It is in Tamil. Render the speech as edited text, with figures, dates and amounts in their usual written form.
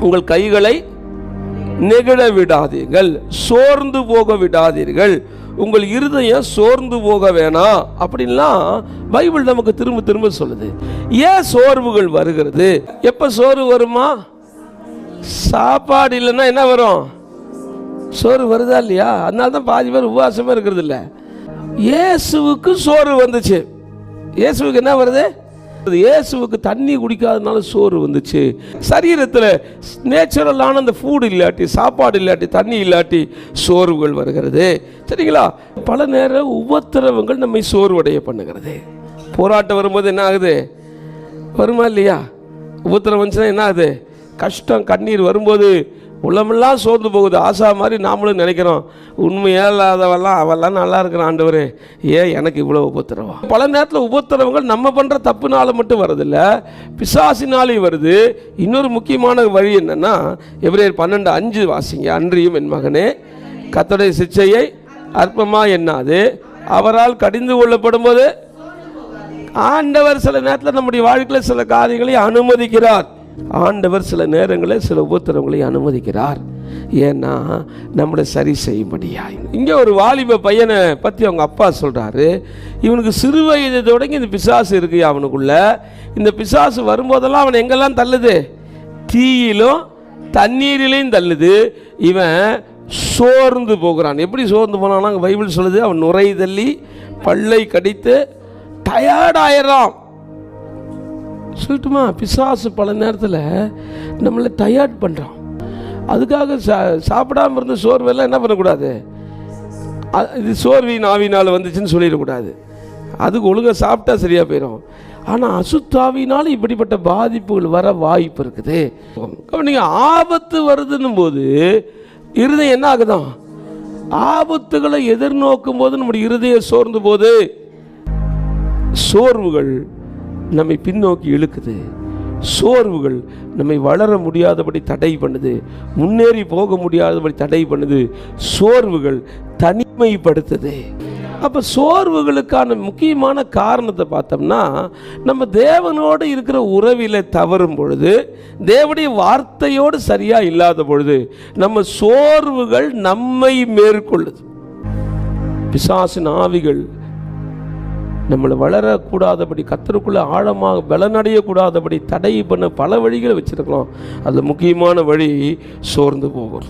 உங்கள் கைகளை நெகிழ விடாதீர்கள், சோர்ந்து போக விடாதீர்கள், உங்கள் இருதயம் சோர்ந்து போக வேணாம் அப்படின்லாம் பைபிள் நமக்கு திரும்ப திரும்ப சொல்லுது. ஏன் சோர்வுகள் வருகிறது? எப்ப சோர்வு வருமா? சாப்பாடு இல்லைன்னா என்ன வரும்? சோர்வு வருதா இல்லையா? அதனால தான் பாதி பேர் உபவாசமா இருக்கிறது இல்லை. இயேசுவுக்கு சோர்வு வந்துச்சு. இயேசுவுக்கு என்ன வருது? இயேசுவுக்கு தண்ணி குடிக்காதனால சோறு வந்துச்சு. சரீரத்தில் நேச்சுரலான அந்த ஃபுட் இல்லாட்டி, சாப்பாடு இல்லாட்டி, தண்ணி இல்லாட்டி சோர்வுகள் வருகிறது. சரிங்களா? பல நேரம் உபத்திரவங்கள் நம்மை சோர்வடைய பண்ணுகிறது. போராட்டம் வரும்போது என்ன ஆகுது? வருமா இல்லையா? உபத்திரம் வந்துச்சுன்னா என்ன ஆகுது? கஷ்டம், கண்ணீர் வரும்போது உள்ளமெல்லாம் சோர்ந்து போகுது. ஆசா மாதிரி நாமளும் நினைக்கிறோம், உண்மையாக இல்லாதவெல்லாம் அவெல்லாம் நல்லா இருக்கிற ஆண்டவரே, ஏன் எனக்கு இவ்வளோ உபத்திரவம்? பல நேரத்தில் உபத்திரவங்கள் நம்ம பண்ணுற தப்புனால மட்டும் வருதில்லை, பிசாசினாலேயும் வருது. இன்னொரு முக்கியமான வழி என்னென்னா, எபிரேயர் 12:5 வாசிங்க. அன்றியும் என் மகனே, கர்த்தருடைய சிட்சையை அற்பமாக எண்ணாது, அவரால் கடிந்து கொள்ளப்படும் போது ஆண்டவர் சில நேரத்தில் நம்முடைய வாழ்க்கையில் சில காரியங்களை அனுமதிக்கிறார். ஆண்டவர் சில நேரங்களில் சில உபத்திரவங்களை அனுமதிக்கிறார். ஏன்னா நம்மளை சரி செய்யும்படியாய். இங்கே ஒரு வாலிப பையனை பற்றி அவங்க அப்பா சொல்கிறாரு, இவனுக்கு சிறு வயது தொடங்கி இந்த பிசாசு இருக்கு அவனுக்குள்ள. இந்த பிசாசு வரும்போதெல்லாம் அவன் எங்கெல்லாம் தள்ளுது? தீயிலும் தண்ணீரிலையும் தள்ளுது. இவன் சோர்ந்து போகிறான். எப்படி சோர்ந்து போனான்னா பைபிள் சொல்லுது, அவன் நுரை தள்ளி பல்லை கடித்து டயர்டாயிடறான். சொல்லட்டுமா? பிசாசு பல நேரத்தில் நம்மளை டயர்ட் பண்ணுறான். அதுக்காக சாப்பிடாமல் இருந்த சோர்வெல்லாம் என்ன பண்ணக்கூடாது? இது சோர்வின் ஆவினால் வந்துச்சுன்னு சொல்லிடக்கூடாது. அதுக்கு ஒழுங்காக சாப்பிட்டா சரியாக போயிடும். ஆனால் அசுத்தாவினால் இப்படிப்பட்ட பாதிப்புகள் வர வாய்ப்பு இருக்குது. நீங்கள் ஆபத்து வருதுன்னும் போது இருதயம் என்ன ஆகுதான்? ஆபத்துகளை எதிர்நோக்கும் போது நம்முடைய இருதயம் சோர்ந்து போது, சோர்வுகள் நம்மை பின்னோக்கி இழுக்குது. சோர்வுகள் நம்மை வளர முடியாதபடி தடை பண்ணுது, முன்னேறி போக முடியாதபடி தடை பண்ணுது. சோர்வுகள் தனிமைப்படுத்துது. அப்போ சோர்வுகளுக்கான முக்கியமான காரணத்தை பார்த்தோம்னா, நம்ம தேவனோடு இருக்கிற உறவில் தவறும் பொழுது, தேவனுடைய வார்த்தையோடு சரியாக இல்லாத பொழுது நம்ம சோர்வுகள் நம்மை மேற்கொள்ளுது. பிசாசின் ஆவிகள் நம்மளை வளரக்கூடாதபடி, கர்த்தருக்குள்ளே ஆழமாக பலனடையக்கூடாதபடி தடை பண்ண பல வழிகளை வச்சுருக்கிறோம். அதில் முக்கியமான வழி சோர்ந்து போகும்.